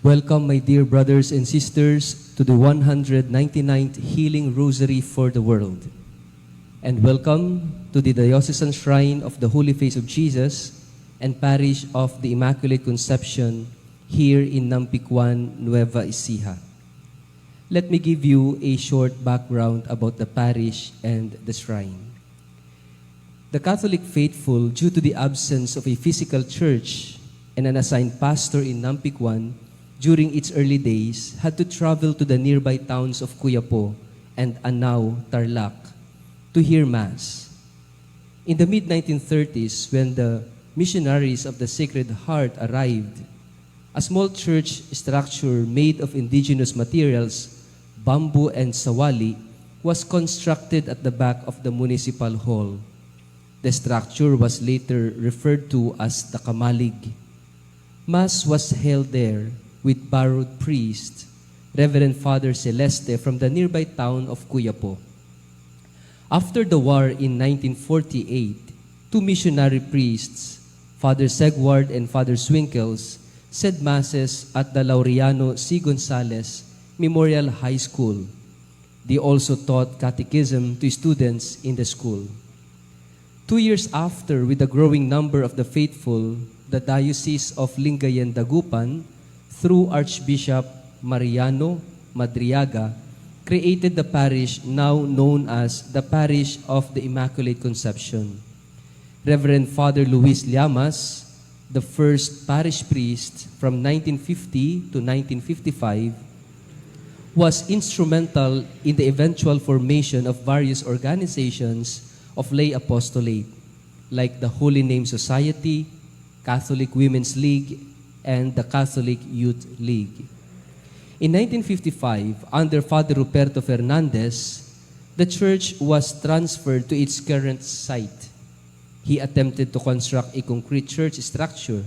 Welcome, my dear brothers and sisters, to the 199th Healing Rosary for the World. And welcome to the Diocesan Shrine of the Holy Face of Jesus and Parish of the Immaculate Conception here in Nampicuan, Nueva Ecija. Let me give you a short background about the parish and the shrine. The Catholic faithful, due to the absence of a physical church and an assigned pastor in Nampicuan during its early days, had to travel to the nearby towns of Cuyapo and Anao, Tarlac, to hear Mass. In the mid-1930s, when the missionaries of the Sacred Heart arrived, a small church structure made of indigenous materials, bamboo and sawali, was constructed at the back of the municipal hall. The structure was later referred to as the Kamalig. Mass was held there with borrowed priest, Reverend Father Celeste from the nearby town of Cuyapo. After the war in 1948, two missionary priests, Father Segward and Father Swinkels, said Masses at the Laureano C. Gonzales Memorial High School. They also taught catechism to students in the school. 2 years after, with a growing number of the faithful, the Diocese of Lingayen Dagupan, through Archbishop Mariano Madriaga, created the parish now known as the Parish of the Immaculate Conception. Reverend Father Luis Llamas, the first parish priest from 1950 to 1955, was instrumental in the eventual formation of various organizations of lay apostolate, like the Holy Name Society, Catholic Women's League, and the Catholic Youth League. In 1955, under Father Ruperto Fernandez, the church was transferred to its current site. He attempted to construct a concrete church structure.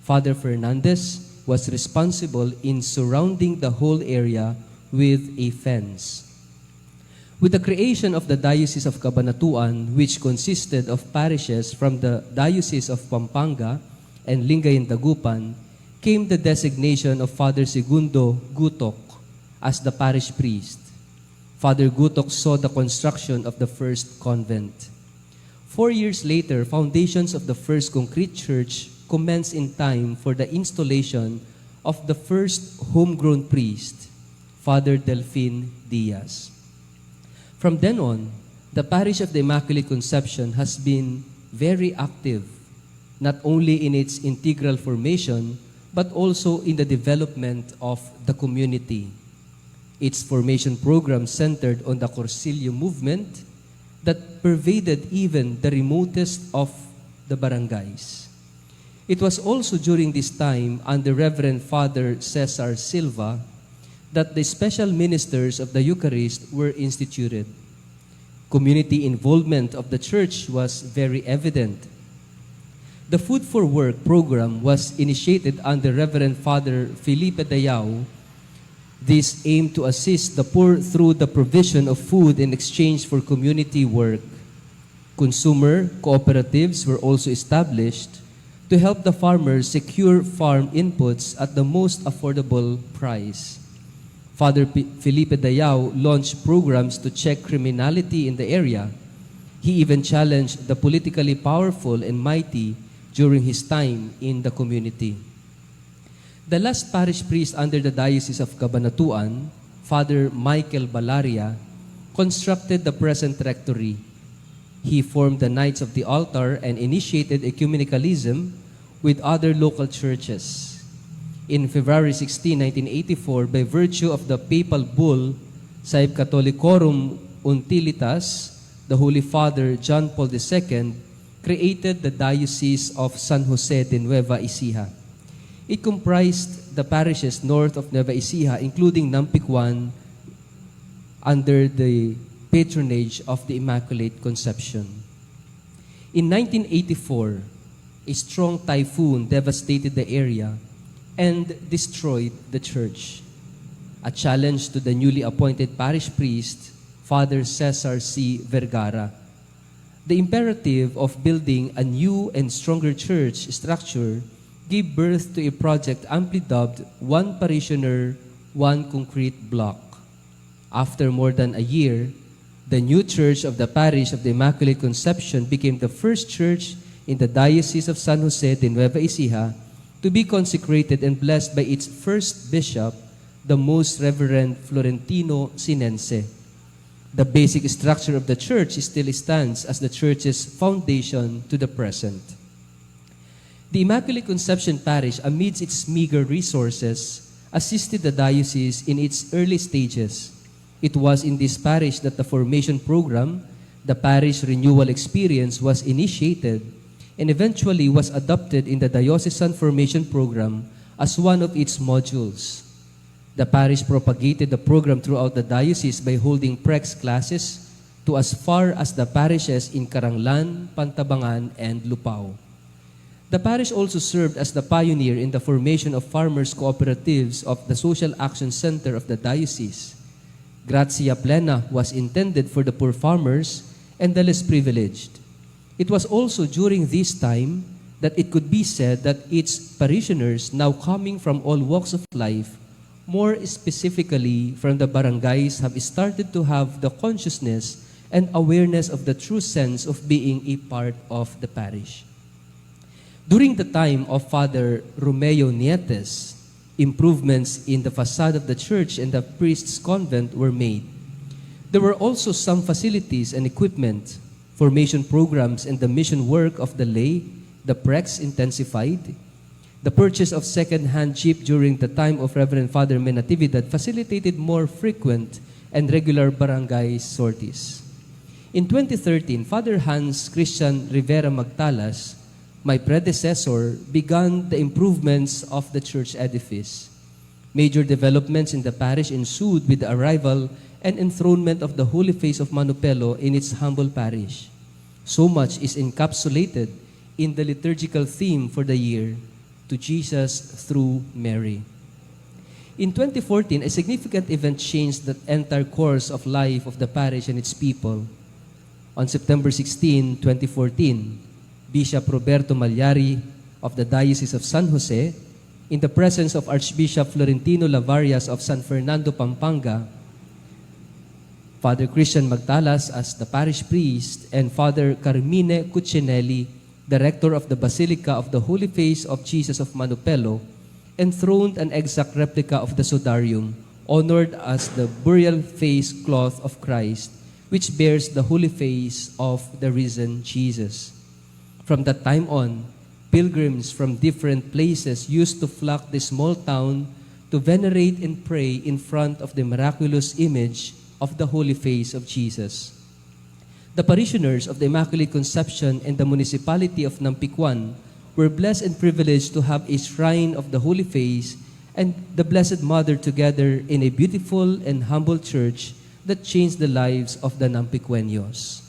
Father Fernandez was responsible in surrounding the whole area with a fence. With the creation of the Diocese of Cabanatuan, which consisted of parishes from the Diocese of Pampanga and Lingayen Dagupan, came the designation of Father Segundo Gutok as the parish priest. Father Gutok saw the construction of the first convent. 4 years later, foundations of the first concrete church commenced in time for the installation of the first homegrown priest, Father Delfin Diaz. From then on, the Parish of the Immaculate Conception has been very active, not only in its integral formation, but also in the development of the community. Its formation program centered on the Cursillo movement that pervaded even the remotest of the barangays. It was also during this time, under Reverend Father Cesar Silva, that the special ministers of the Eucharist were instituted. Community involvement of the church was very evident. The Food for Work program was initiated under Reverend Father Felipe Dayao. This aimed to assist the poor through the provision of food in exchange for community work. Consumer cooperatives were also established to help the farmers secure farm inputs at the most affordable price. Father Felipe Dayao launched programs to check criminality in the area. He even challenged the politically powerful and mighty during his time in the community. The last parish priest under the Diocese of Cabanatuan, Father Michael Balaria, constructed the present rectory. He formed the Knights of the Altar and initiated ecumenicalism with other local churches. In February 16, 1984, by virtue of the papal bull Saeb Catholicorum Untilitas, the Holy Father John Paul II created the Diocese of San Jose de Nueva Ecija. It comprised the parishes north of Nueva Ecija, including Nampicuan, under the patronage of the Immaculate Conception. In 1984, a strong typhoon devastated the area and destroyed the church. A challenge to the newly appointed parish priest, Father Cesar C. Vergara. The imperative of building a new and stronger church structure gave birth to a project amply dubbed One Parishioner, One Concrete Block. After more than a year, the new church of the Parish of the Immaculate Conception became the first church in the Diocese of San Jose de Nueva Ecija to be consecrated and blessed by its first bishop, the Most Reverend Florentino Sinense. The basic structure of the church still stands as the church's foundation to the present. The Immaculate Conception Parish, amidst its meager resources, assisted the diocese in its early stages. It was in this parish that the formation program, the Parish Renewal Experience, was initiated and eventually was adopted in the Diocesan Formation Program as one of its modules. The parish propagated the program throughout the diocese by holding prex classes to as far as the parishes in Caranglan, Pantabangan, and Lupao. The parish also served as the pioneer in the formation of farmers' cooperatives of the Social Action Center of the diocese. Gratia Plena was intended for the poor farmers and the less privileged. It was also during this time that it could be said that its parishioners, now coming from all walks of life, more specifically from the barangays, have started to have the consciousness and awareness of the true sense of being a part of the parish. During the time of Father Romeo Nietes, improvements in the facade of the church and the priest's convent were made. There were also some facilities and equipment, formation programs, and the mission work of the lay, the prex intensified. The purchase of second-hand jeep during the time of Reverend Father Menatividad facilitated more frequent and regular barangay sorties. In 2013, Father Hans Christian Rivera Magtalas, my predecessor, began the improvements of the church edifice. Major developments in the parish ensued with the arrival and enthronement of the Holy Face of Manupelo in its humble parish. So much is encapsulated in the liturgical theme for the year, To Jesus Through Mary. In 2014, a significant event changed the entire course of life of the parish and its people. On September 16, 2014, Bishop Roberto Malyari of the Diocese of San Jose, in the presence of Archbishop Florentino Lavarias of San Fernando, Pampanga, Father Christian Magtalas as the parish priest, and Father Carmine Cuccinelli, the rector of the Basilica of the Holy Face of Jesus of Manupelo, enthroned an exact replica of the Sodarium, honored as the burial face cloth of Christ, which bears the Holy Face of the risen Jesus. From that time on, pilgrims from different places used to flock the small town to venerate and pray in front of the miraculous image of the Holy Face of Jesus. The parishioners of the Immaculate Conception and the municipality of Nampicuan were blessed and privileged to have a shrine of the Holy Face and the Blessed Mother together in a beautiful and humble church that changed the lives of the Nampicueños.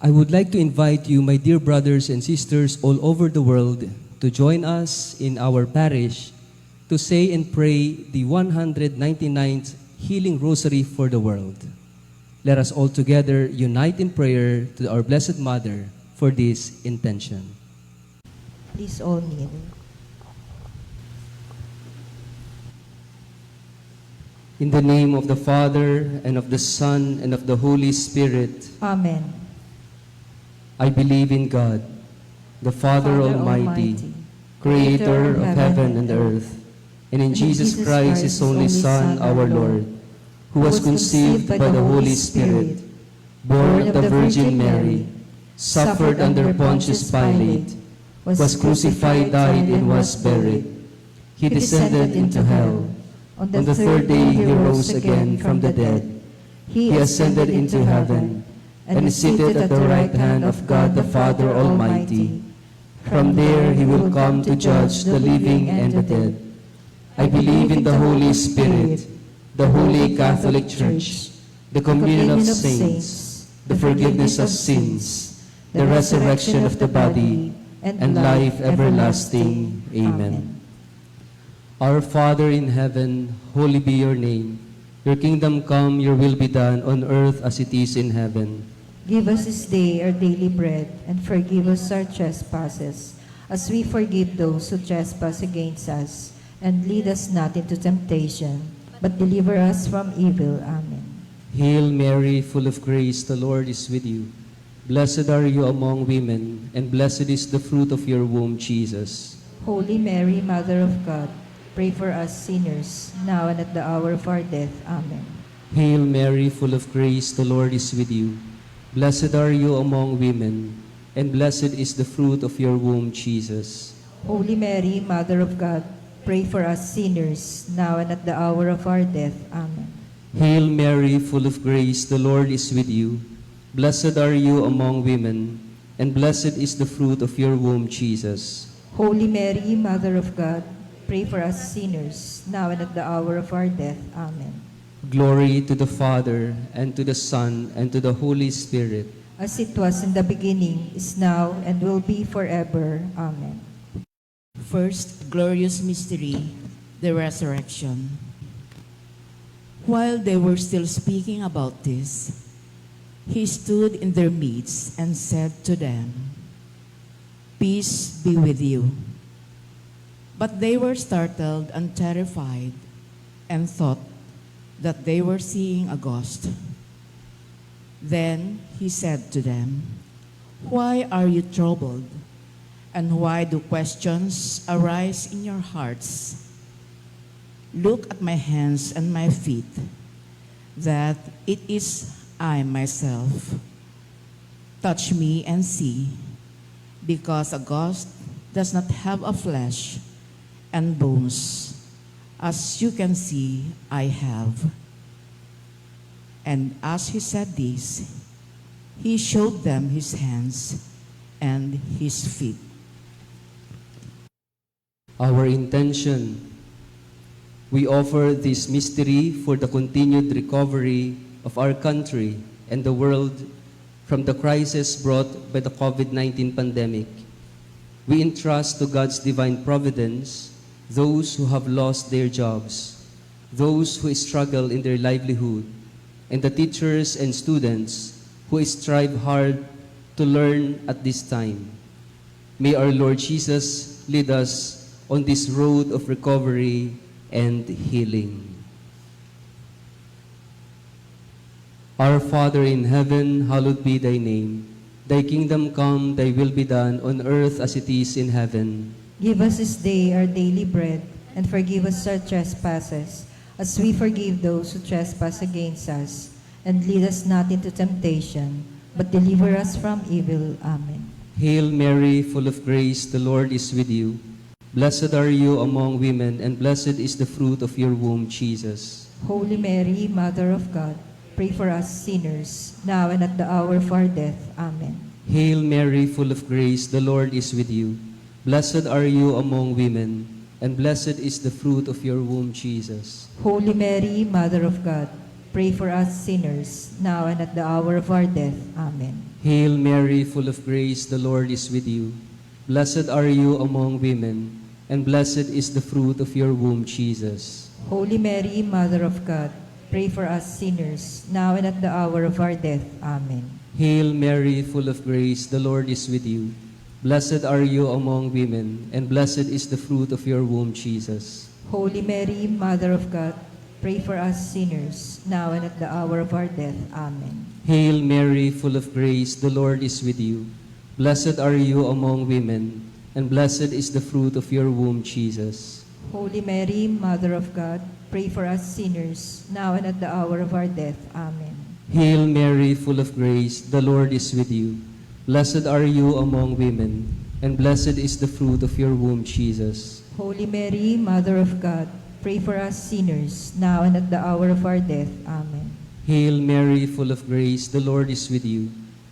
I would like to invite you, my dear brothers and sisters all over the world, to join us in our parish to say and pray the 199th Healing Rosary for the world. Let us all together unite in prayer to our Blessed Mother for this intention. Please all kneel. In the name of the Father, and of the Son, and of the Holy Spirit. Amen. I believe in God, the Father Almighty, Creator of heaven and earth, and in Jesus Christ, His only Son, our Lord, who was conceived by the Holy Spirit, born of the Virgin Mary, suffered under Pontius Pilate, was crucified, died, and was buried. He descended into hell. On the third day He rose again from the dead. He ascended into heaven, and is seated at the right hand of God the Father Almighty. From there He will come to judge the living and the dead. I believe in the Holy Spirit, the Holy Catholic Church, the communion of saints, the forgiveness of sins, the resurrection of the body, and life everlasting. Amen. Our Father in heaven, holy be your name. Your kingdom come, your will be done on earth as it is in heaven. Give us this day our daily bread, and forgive us our trespasses, as we forgive those who trespass against us. And lead us not into temptation, but deliver us from evil. Amen. Hail Mary, full of grace, the Lord is with you. Blessed are you among women, and blessed is the fruit of your womb, Jesus. Holy Mary, Mother of God, pray for us sinners, now and at the hour of our death. Amen. Hail Mary, full of grace, the Lord is with you. Blessed are you among women, and blessed is the fruit of your womb, Jesus. Holy Mary, Mother of God, pray for us sinners, now and at the hour of our death. Amen. Hail Mary, full of grace, the Lord is with you. Blessed are you among women, and blessed is the fruit of your womb, Jesus. Holy Mary, Mother of God, pray for us sinners, now and at the hour of our death. Amen. Glory to the Father, and to the Son, and to the Holy Spirit. As it was in the beginning, is now, and will be forever. Amen. First glorious mystery, the resurrection. While they were still speaking about this, he stood in their midst and said to them, "Peace be with you." But they were startled and terrified and thought that they were seeing a ghost. Then he said to them, "Why are you troubled? And why do questions arise in your hearts? Look at my hands and my feet, that it is I myself. Touch me and see, because a ghost does not have a flesh and bones, as you can see I have." And as he said this, he showed them his hands and his feet. Our intention: we offer this mystery for the continued recovery of our country and the world from the crisis brought by the COVID-19 pandemic. We entrust to God's divine providence those who have lost their jobs, those who struggle in their livelihood, and the teachers and students who strive hard to learn at this time. May our Lord Jesus lead us on this road of recovery and healing. Our Father in heaven, hallowed be thy name. Thy kingdom come, thy will be done on earth as it is in heaven. Give us this day our daily bread, and forgive us our trespasses, as we forgive those who trespass against us. And lead us not into temptation, but deliver us from evil. Amen. Hail Mary, full of grace, the Lord is with you. Blessed are you among women, and blessed is the fruit of your womb, Jesus. Holy Mary, Mother of God, pray for us sinners, now and at the hour of our death. Amen. Hail Mary, full of grace, the Lord is with you. Blessed are you among women, and blessed is the fruit of your womb, Jesus. Holy Mary, Mother of God, pray for us sinners, now and at the hour of our death. Amen. Hail Mary, full of grace, the Lord is with you. Blessed are you among women, and blessed is the fruit of your womb, Jesus. Holy Mary, Mother of God, pray for us sinners, now and at the hour of our death. Amen. Hail Mary, full of grace, the Lord is with you. Blessed are you among women, and blessed is the fruit of your womb, Jesus. Holy Mary, Mother of God, pray for us sinners, now and at the hour of our death. Amen. Hail Mary, full of grace, the Lord is with you. Blessed are you among women, and blessed is the fruit of your womb, Jesus. Holy Mary, Mother of God, pray for us sinners, now and at the hour of our death. Amen. Hail Mary, full of grace, the Lord is with you. Blessed are you among women, and blessed is the fruit of your womb, Jesus. Holy Mary, Mother of God, pray for us sinners, now and at the hour of our death. Amen. Hail Mary, full of grace, the Lord is with you.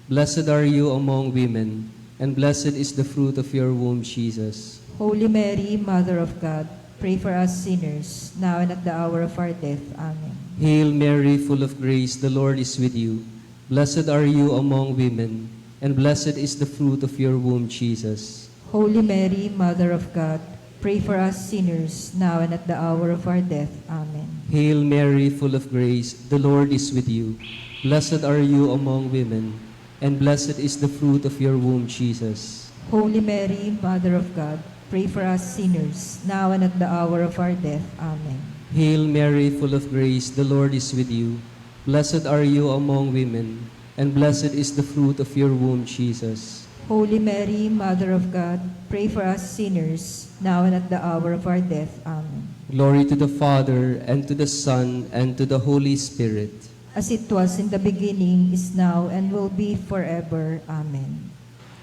Blessed are you among women, and blessed is the fruit of your womb, Jesus. Holy Mary, Mother of God, pray for us sinners, now and at the hour of our death. Amen. Hail Mary, full of grace, the Lord is with you. Blessed are you among women, and blessed is the fruit of your womb, Jesus. Holy Mary, Mother of God, pray for us sinners, now and at the hour of our death. Amen. Hail Mary, full of grace, the Lord is with you. Blessed are you among women, and blessed is the fruit of your womb, Jesus. Holy Mary, Mother of God, pray for us sinners, now and at the hour of our death. Amen. Hail Mary, full of grace, the Lord is with you. Blessed are you among women, and blessed is the fruit of your womb, Jesus. Holy Mary, Mother of God, pray for us sinners, now and at the hour of our death. Amen. Glory to the Father, and to the Son, and to the Holy Spirit. As it was in the beginning, is now, and will be forever. Amen.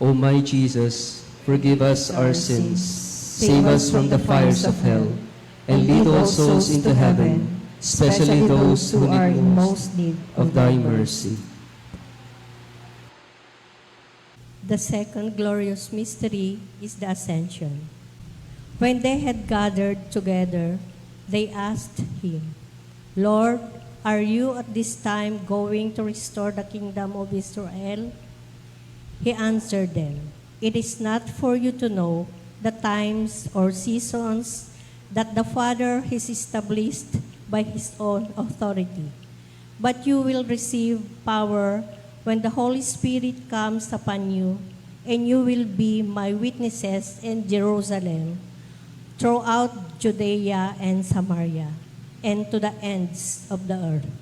O my Jesus, forgive us our sins, save us from the fires of hell, and lead all souls into heaven, especially those who are need in most most need of thy mercy. The second glorious mystery is the Ascension. When they had gathered together, they asked him, Lord, are you at this time going to restore the kingdom of Israel? He answered them, It is not for you to know the times or seasons that the Father has established by his own authority. But you will receive power when the Holy Spirit comes upon you, and you will be my witnesses in Jerusalem, throughout Judea and Samaria, and to the ends of the earth.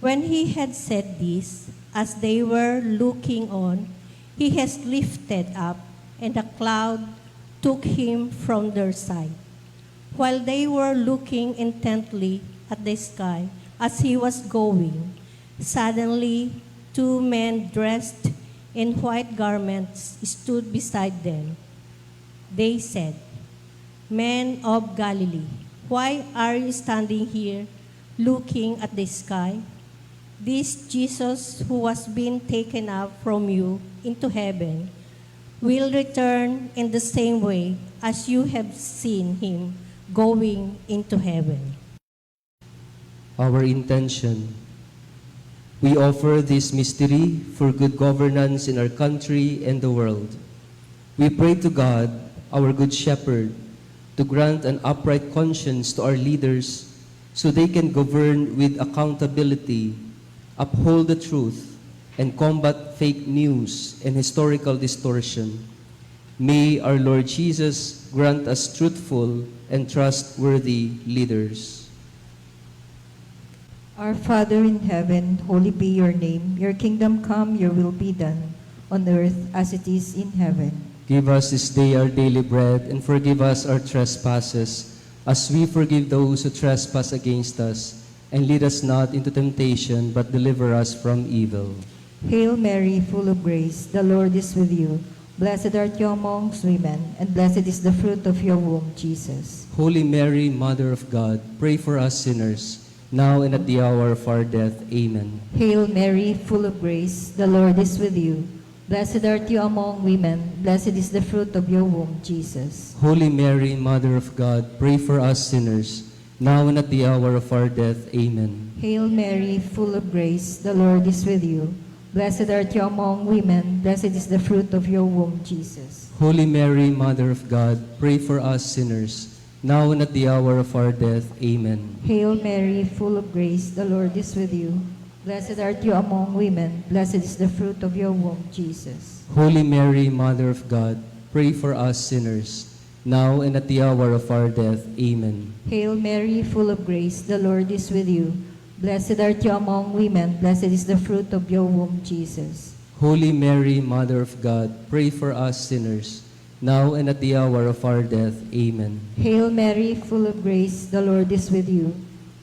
When he had said this, as they were looking on, he has lifted up, and a cloud took him from their sight. While they were looking intently at the sky as he was going, suddenly 2 men dressed in white garments stood beside them. They said, Men of Galilee, why are you standing here looking at the sky? This Jesus who was being taken up from you into heaven will return in the same way as you have seen him going into heaven. Our intention. We offer this mystery for good governance in our country and the world. We pray to God, our Good Shepherd, to grant an upright conscience to our leaders so they can govern with accountability, uphold the truth, and combat fake news and historical distortion. May our Lord Jesus grant us truthful and trustworthy leaders. Our Father in heaven, holy be your name. Your kingdom come, your will be done, on earth as it is in heaven. Give us this day our daily bread, and forgive us our trespasses, as we forgive those who trespass against us. And lead us not into temptation, but deliver us from evil. Hail Mary, full of grace, the Lord is with you. Blessed art you amongst women, and blessed is the fruit of your womb, Jesus. Holy Mary, Mother of God, pray for us sinners, now and at the hour of our death. Amen. Hail Mary, full of grace, the Lord is with you. Blessed art you among women, blessed is the fruit of your womb, Jesus. Holy Mary, Mother of God, pray for us sinners, now and at the hour of our death. Amen. Hail Mary, full of grace, the Lord is with you. Blessed art you among women, blessed is the fruit of your womb, Jesus. Holy Mary, Mother of God, pray for us sinners, now and at the hour of our death. Amen. Hail Mary, full of grace, the Lord is with you. Blessed art you among women, blessed is the fruit of your womb, Jesus. Holy Mary, Mother of God, pray for us sinners, now and at the hour of our death. Amen. Hail Mary, full of grace, the Lord is with you. Blessed art you among women, blessed is the fruit of your womb, Jesus. Holy Mary, Mother of God, pray for us sinners, now and at the hour of our death. Amen. Hail Mary, full of grace, the Lord is with you.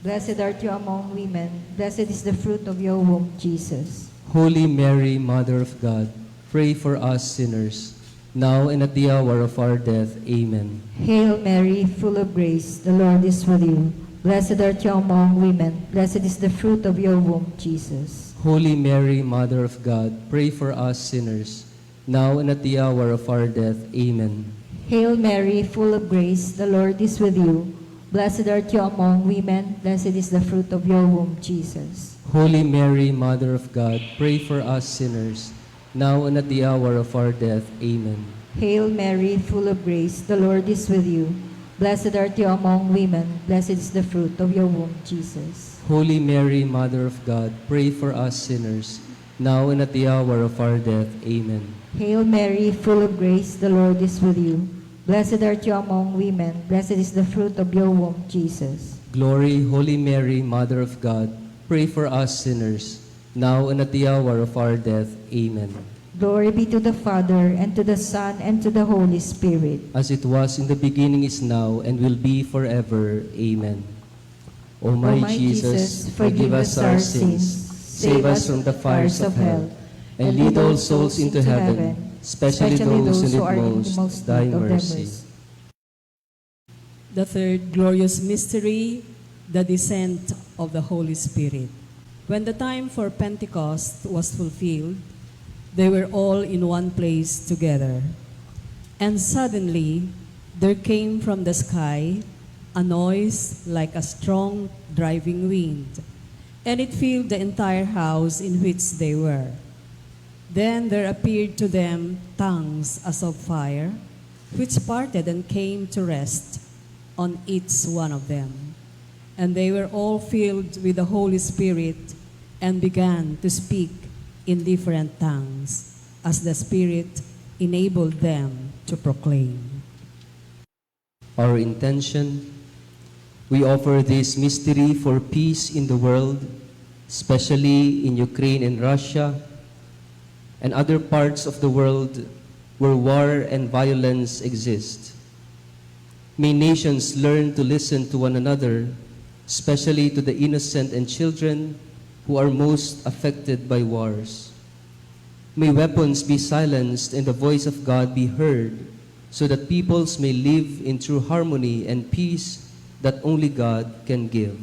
Blessed art you among women, blessed is the fruit of your womb, Jesus. Holy Mary, Mother of God, pray for us sinners, now and at the hour of our death. Amen. Hail Mary, full of grace, the Lord is with you. Blessed art you among women, blessed is the fruit of your womb, Jesus. Holy Mary, Mother of God, pray for us sinners, now and at the hour of our death. Amen. Hail Mary, full of grace, the Lord is with you. Blessed art you among women, blessed is the fruit of your womb, Jesus. Holy Mary, Mother of God, pray for us sinners, now and at the hour of our death. Amen. Hail Mary, full of grace, the Lord is with you. Blessed art you among women, blessed is the fruit of your womb, Jesus. Holy Mary, Mother of God, pray for us sinners, now and at the hour of our death. Amen. Hail Mary, full of grace, the Lord is with you. Blessed art you among women, blessed is the fruit of your womb, Jesus. Glory, Holy Mary, Mother of God, pray for us sinners, now and at the hour of our death. Amen. Glory be to the Father, and to the Son, and to the Holy Spirit. As it was in the beginning, is now, and will be forever. Amen. O my Jesus, forgive us our sins, save us from the fires of hell, and lead all souls into heaven, especially those who are in most thy mercy. The third glorious mystery, the descent of the Holy Spirit. When the time for Pentecost was fulfilled, they were all in one place together. And suddenly there came from the sky a noise like a strong driving wind, and it filled the entire house in which they were. Then there appeared to them tongues as of fire, which parted and came to rest on each one of them. And they were all filled with the Holy Spirit and began to speak in different tongues, as the Spirit enabled them to proclaim. Our intention, we offer this mystery for peace in the world, especially in Ukraine and Russia, and other parts of the world where war and violence exist. May nations learn to listen to one another, especially to the innocent and children who are most affected by wars. May weapons be silenced and the voice of God be heard, so that peoples may live in true harmony and peace that only God can give.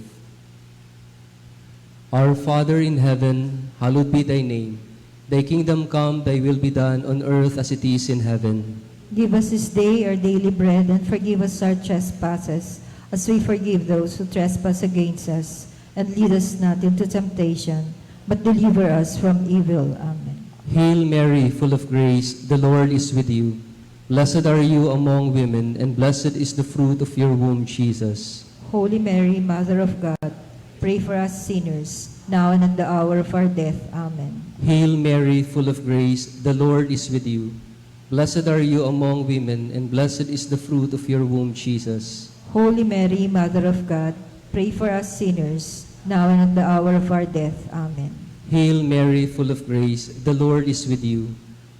Our Father in heaven, hallowed be thy name. Thy kingdom come, thy will be done on earth as it is in heaven. Give us this day our daily bread, and forgive us our trespasses, as we forgive those who trespass against us. And lead us not into temptation, but deliver us from evil. Amen. Hail Mary, full of grace, the Lord is with you. Blessed are you among women, and blessed is the fruit of your womb, Jesus. Holy Mary, Mother of God, pray for us sinners, now and at the hour of our death. Amen. Hail Mary, full of grace, the Lord is with you. Blessed are you among women, and blessed is the fruit of your womb, Jesus. Holy Mary, Mother of God, pray for us sinners, now and at the hour of our death. Amen. Hail Mary, full of grace, the Lord is with you.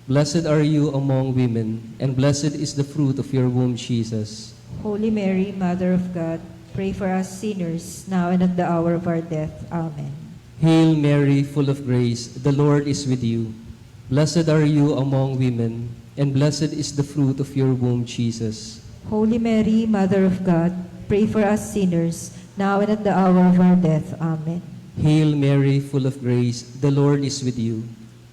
Blessed are you among women, and blessed is the fruit of your womb, Jesus. Holy Mary, Mother of God, pray for us sinners, now and at the hour of our death. Amen. Hail Mary, full of grace, the Lord is with you. Blessed are you among women, and blessed is the fruit of your womb, Jesus. Holy Mary, Mother of God, pray for us sinners, now and at the hour of our death. Amen. Hail Mary, full of grace, the Lord is with you.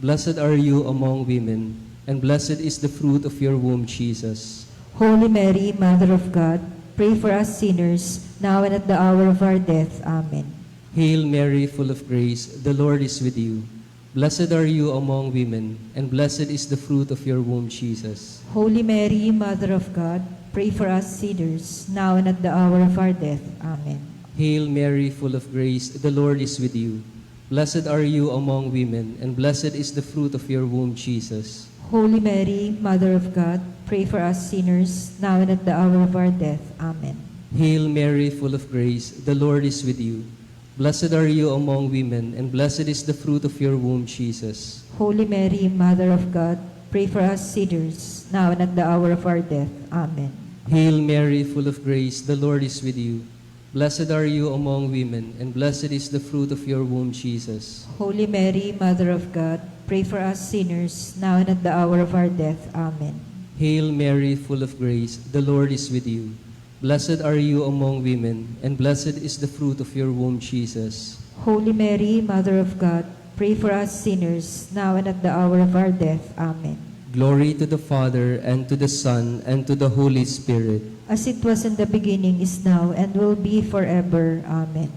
Blessed are you among women, and blessed is the fruit of your womb, Jesus. Holy Mary, Mother of God, pray for us sinners, now and at the hour of our death. Amen. Hail Mary, full of grace, the Lord is with you. Blessed are you among women, and blessed is the fruit of your womb, Jesus. Holy Mary, Mother of God, pray for us sinners, now and at the hour of our death. Amen. Hail Mary, full of grace, the Lord is with you. Blessed are you among women, and blessed is the fruit of your womb, Jesus. Holy Mary, Mother of God, pray for us sinners, now and at the hour of our death. Amen. Hail Mary, full of grace, the Lord is with you. Blessed are you among women, and blessed is the fruit of your womb, Jesus. Holy Mary, Mother of God, pray for us sinners, now and at the hour of our death. Amen. Hail Mary, full of grace, the Lord is with you. Blessed are you among women, and blessed is the fruit of your womb, Jesus. Holy Mary, Mother of God, pray for us sinners, now and at the hour of our death. Amen. Hail Mary, full of grace, the Lord is with you. Blessed are you among women, and blessed is the fruit of your womb, Jesus. Holy Mary, Mother of God, pray for us sinners, now and at the hour of our death. Amen. Glory to the Father, and to the Son, and to the Holy Spirit. As it was in the beginning, is now, and will be forever. Amen.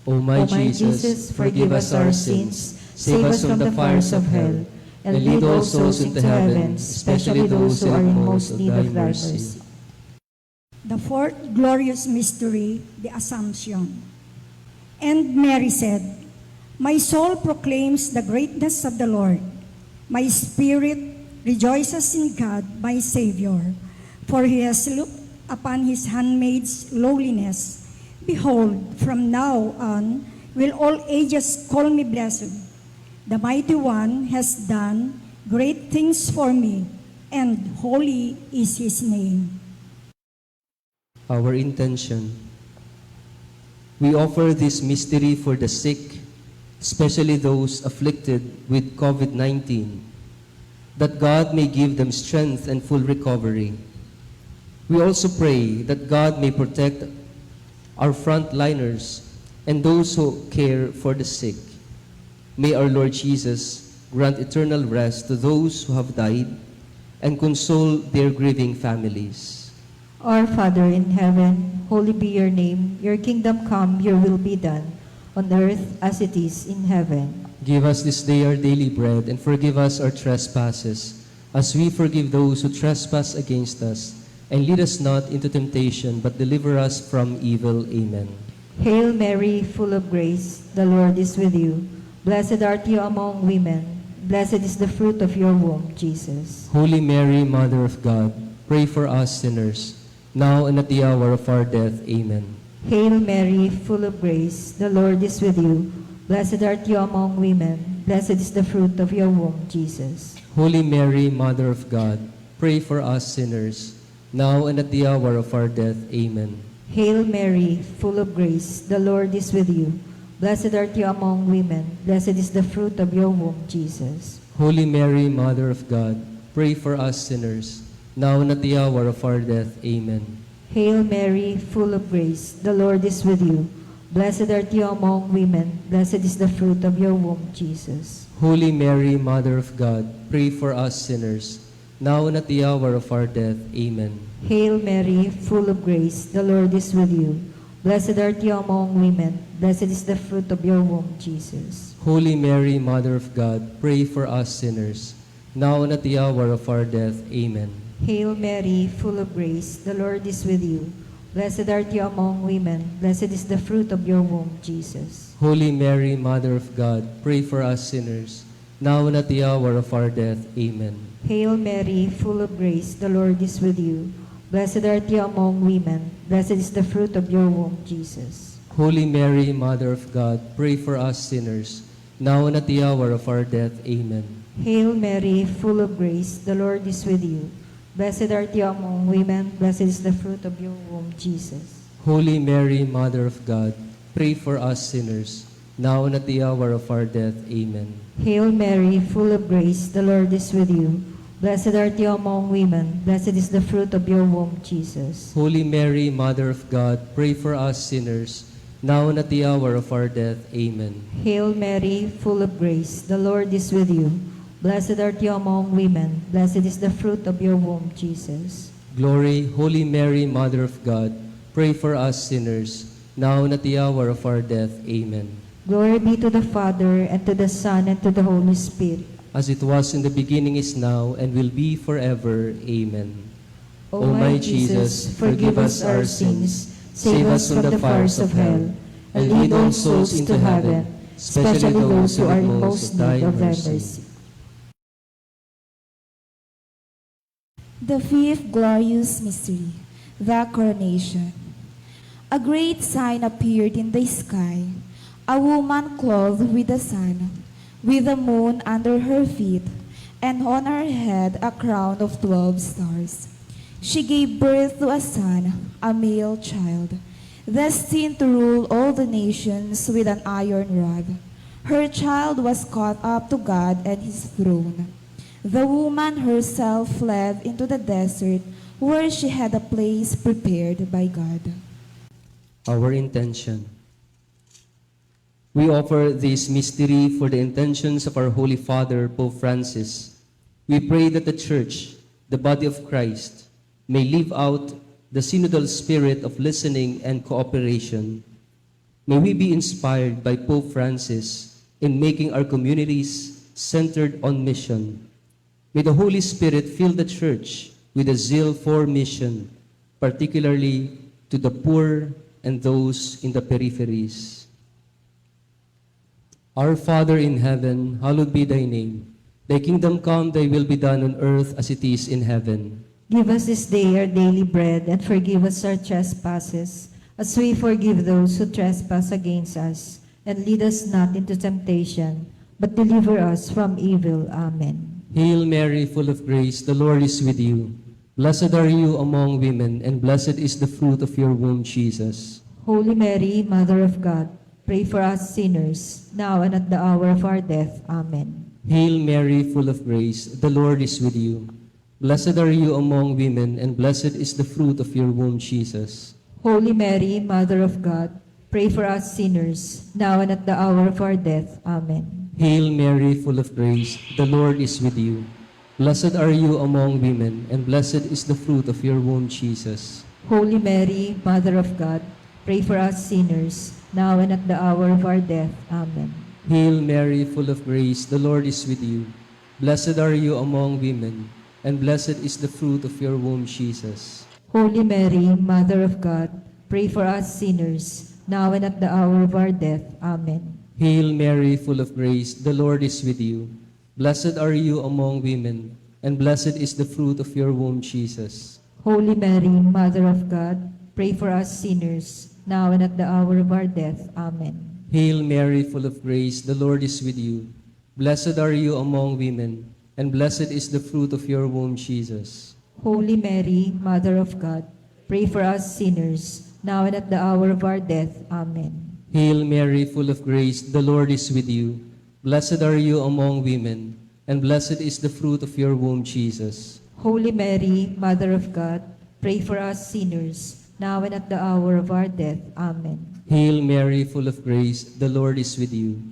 O my Jesus, forgive us our sins, save us from the fires of hell, and lead all souls into heaven, especially those who are in most need of thy mercy. The fourth glorious mystery, the Assumption. And Mary said, My soul proclaims the greatness of the Lord. My spirit rejoices in God, my Savior, for he has looked upon his handmaid's lowliness. Behold, from now on will all ages call me blessed. The Mighty One has done great things for me, and holy is his name. Our intention. We offer this mystery for the sick, especially those afflicted with COVID-19, that God may give them strength and full recovery. We also pray that God may protect our frontliners and those who care for the sick. May our Lord Jesus grant eternal rest to those who have died and console their grieving families. Our Father in heaven, holy be your name. Your kingdom come, your will be done, on earth as it is in heaven. Give us this day our daily bread, and forgive us our trespasses, as we forgive those who trespass against us. And lead us not into temptation, but deliver us from evil. Amen. Hail Mary, full of grace, the Lord is with you. Blessed art you among women. Blessed is the fruit of your womb, Jesus. Holy Mary, Mother of God, pray for us sinners, now and at the hour of our death. Amen. Hail Mary, full of grace, the Lord is with you. Blessed art you among women. Blessed is the fruit of your womb, Jesus. Holy Mary, Mother of God, pray for us sinners, now and at the hour of our death. Amen. Hail Mary, full of grace, the Lord is with you. Blessed art you among women. Blessed is the fruit of your womb, Jesus. Holy Mary, Mother of God, pray for us sinners, now and at the hour of our death. Amen. Hail Mary, full of grace, the Lord is with you. Blessed art you among women. Blessed is the fruit of your womb, Jesus. Holy Mary, Mother of God, pray for us sinners, now and at the hour of our death. Amen. Hail Mary, full of grace, the Lord is with you. Blessed art you among women. Blessed is the fruit of your womb, Jesus. Holy Mary, Mother of God, pray for us sinners, now and at the hour of our death. Amen. Hail Mary, full of grace, the Lord is with you. Blessed art you among women. Blessed is the fruit of your womb, Jesus. Holy Mary, Mother of God, pray for us sinners, now and at the hour of our death. Amen. Hail Mary, full of grace, the Lord is with you. Blessed art you among women. Blessed is the fruit of your womb, Jesus. Holy Mary, Mother of God, pray for us sinners, now and at the hour of our death. Amen. Hail Mary, full of grace, the Lord is with you. Blessed art you among women. Blessed is the fruit of your womb, Jesus. Holy Mary, Mother of God, pray for us sinners, now and at the hour of our death. Amen. Hail Mary, full of grace, the Lord is with you. Blessed art you among women. Blessed is the fruit of your womb, Jesus. Holy Mary, Mother of God, pray for us sinners, now and at the hour of our death. Amen. Hail Mary, full of grace, the Lord is with you. Blessed art you among women. Blessed is the fruit of your womb, Jesus. Glory, Holy Mary, Mother of God, pray for us sinners, now and at the hour of our death. Amen. Glory be to the Father, and to the Son, and to the Holy Spirit. As it was in the beginning, is now, and will be forever. Amen. O my Jesus, forgive us our sins, save us from the fires of hell, and lead all souls into heaven, especially those who are in most need of thy mercy. The fifth glorious mystery, the coronation. A great sign appeared in the sky, a woman clothed with the sun, with the moon under her feet, and on her head a crown of 12 stars. She gave birth to a son, a male child, destined to rule all the nations with an iron rod. Her child was caught up to God and his throne. The woman herself fled into the desert, where she had a place prepared by God. Our intention. We offer this mystery for the intentions of our Holy Father, Pope Francis. We pray that the Church, the body of Christ, may live out the synodal spirit of listening and cooperation. May we be inspired by Pope Francis in making our communities centered on mission. May the Holy Spirit fill the Church with a zeal for mission, particularly to the poor and those in the peripheries. Our Father in heaven, hallowed be thy name. Thy kingdom come, thy will be done on earth as it is in heaven. Give us this day our daily bread, and forgive us our trespasses, as we forgive those who trespass against us. And lead us not into temptation, but deliver us from evil. Amen. Hail Mary, full of grace, the Lord is with you. Blessed are you among women, and blessed is the fruit of your womb, Jesus. Holy Mary, Mother of God, pray for us sinners, now and at the hour of our death. Amen. Hail Mary, full of grace, the Lord is with you. Blessed are you among women, and blessed is the fruit of your womb, Jesus. Holy Mary, Mother of God, pray for us sinners, now and at the hour of our death. Amen. Hail Mary, full of grace, the Lord is with you. Blessed are you among women, and blessed is the fruit of your womb, Jesus. Holy Mary, Mother of God, pray for us sinners, now and at the hour of our death. Amen. Hail Mary, full of grace, the Lord is with you. Blessed are you among women, and blessed is the fruit of your womb, Jesus. Holy Mary, Mother of God, pray for us sinners, now and at the hour of our death. Amen. Hail Mary, full of grace, the Lord is with you. Blessed are you among women, and blessed is the fruit of your womb, Jesus. Holy Mary, Mother of God, pray for us sinners, now and at the hour of our death. Amen. Hail Mary, full of grace, the Lord is with you. Blessed are you among women, and blessed is the fruit of your womb, Jesus. Holy Mary, Mother of God, pray for us sinners, now and at the hour of our death. Amen. Hail Mary, full of grace, the Lord is with you. Blessed are you among women, and blessed is the fruit of your womb, Jesus. Holy Mary, Mother of God, pray for us sinners, now and at the hour of our death. Amen. Hail Mary, full of grace, the Lord is with you.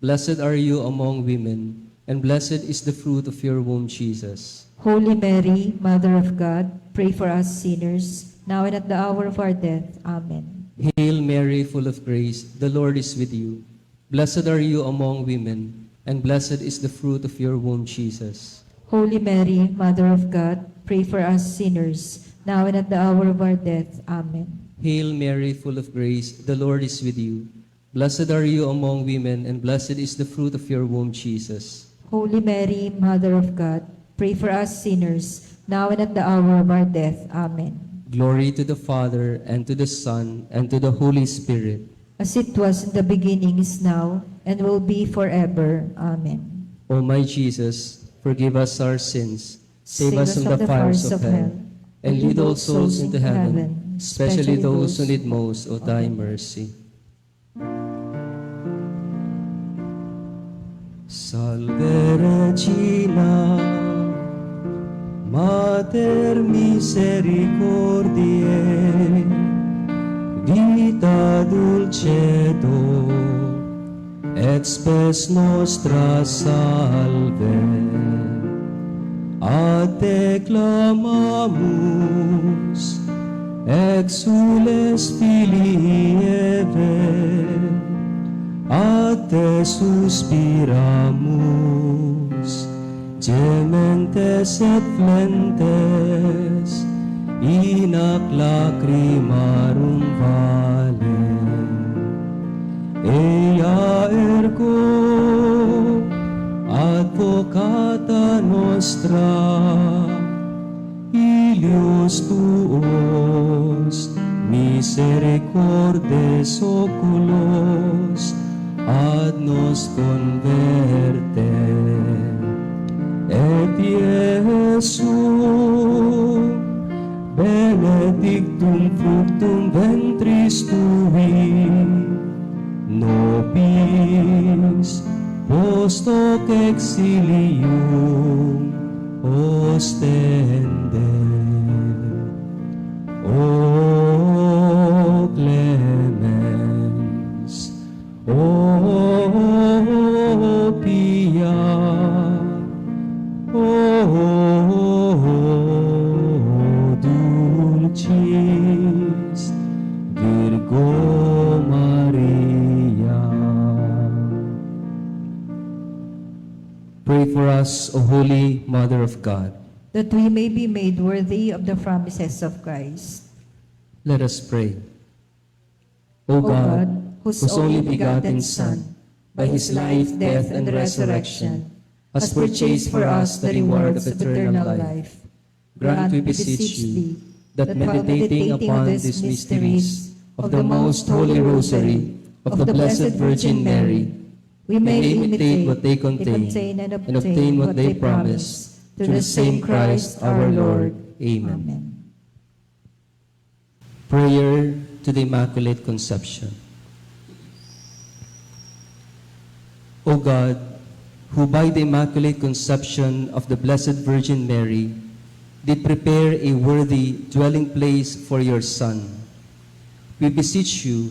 Blessed are you among women, and blessed is the fruit of your womb, Jesus. Holy Mary, Mother of God, pray for us sinners, now and at the hour of our death. Amen. Hail Mary, full of grace, the Lord is with you. Blessed are you among women, and blessed is the fruit of your womb, Jesus. Holy Mary, Mother of God, pray for us sinners, now and at the hour of our death. Amen. Hail Mary, full of grace, the Lord is with you. Blessed are you among women, and blessed is the fruit of your womb, Jesus. Holy Mary, Mother of God, pray for us sinners, now and at the hour of our death. Amen. Glory to the Father, and to the Son, and to the Holy Spirit. As it was in the beginning, is now, and will be forever. Amen. O my Jesus, forgive us our sins, save us from the fires of hell, and lead all souls into heaven, especially those who need most of thy mercy. Salve Regina, Mater misericordiae, vita dulcedo, et spes nostra salve. A te clamamus, exules filii Eve, a te suspiramus, gementes et flentes, in ac lacrimarum vale. Ea ergo, advocata nostra, ilios tuos, misericordes oculos, ad nos converte. Et Iesum, benedictum fructum ventris tui, nobis post hoc exilium ostende. O clemens, o pia, o dulcis Virgo Maria. Pray for us, O Holy Mother of God. That we may be made worthy of the promises of Christ. Let us pray. O O God, God, whose only begotten Son, by his life, death, and resurrection, has purchased for us the reward of eternal life. Grant, we beseech you, that meditating upon these mysteries of the most holy rosary of the Blessed Virgin Mary, we may imitate what they contain and obtain what they promise, through the same Christ our Lord. Amen. Prayer to the Immaculate Conception. O God, who by the Immaculate Conception of the Blessed Virgin Mary did prepare a worthy dwelling place for your Son, we beseech you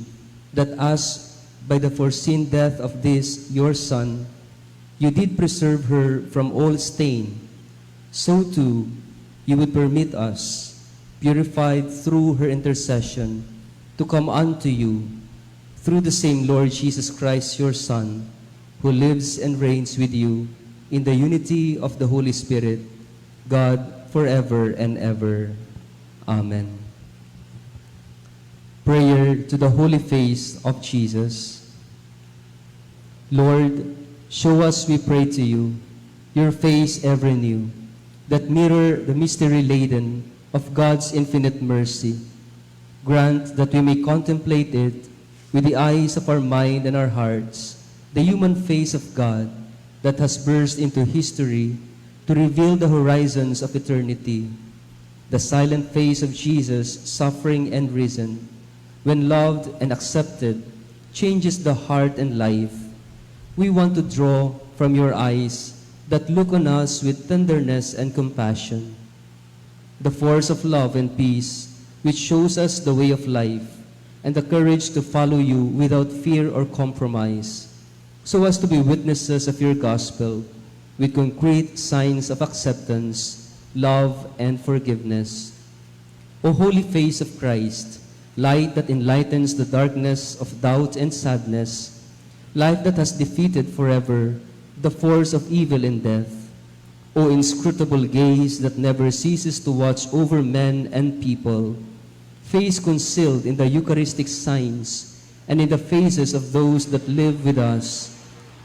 that as by the foreseen death of this your Son, you did preserve her from all stain, so too you would permit us, purified through her intercession, to come unto you through the same Lord Jesus Christ, your Son, who lives and reigns with you in the unity of the Holy Spirit, God, forever and ever. Amen. Prayer to the Holy Face of Jesus. Lord, show us, we pray to you, your face ever new, that mirror the mystery laden of God's infinite mercy. Grant that we may contemplate it with the eyes of our mind and our hearts, the human face of God that has burst into history to reveal the horizons of eternity, the silent face of Jesus, suffering and risen, when loved and accepted, changes the heart and life. We want to draw from your eyes that look on us with tenderness and compassion, the force of love and peace which shows us the way of life, and the courage to follow you without fear or compromise, so as to be witnesses of your gospel with concrete signs of acceptance, love, and forgiveness. O holy face of Christ, light that enlightens the darkness of doubt and sadness, light that has defeated forever the force of evil and death, O inscrutable gaze that never ceases to watch over men and people, face concealed in the Eucharistic signs and in the faces of those that live with us,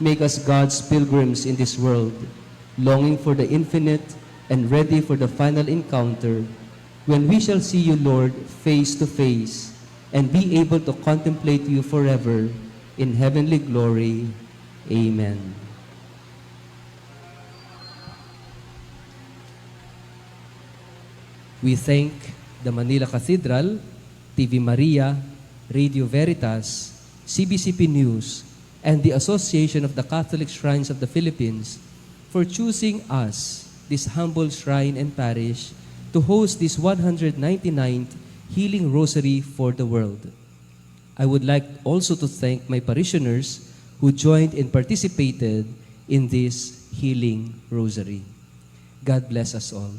make us God's pilgrims in this world, longing for the infinite and ready for the final encounter, when we shall see you, Lord, face to face, and be able to contemplate you forever in heavenly glory. Amen. We thank the Manila Cathedral, TV Maria, Radio Veritas, CBCP News, and the Association of the Catholic Shrines of the Philippines for choosing us, this humble shrine and parish, to host this 199th Healing Rosary for the world. I would like also to thank my parishioners who joined and participated in this Healing Rosary. God bless us all.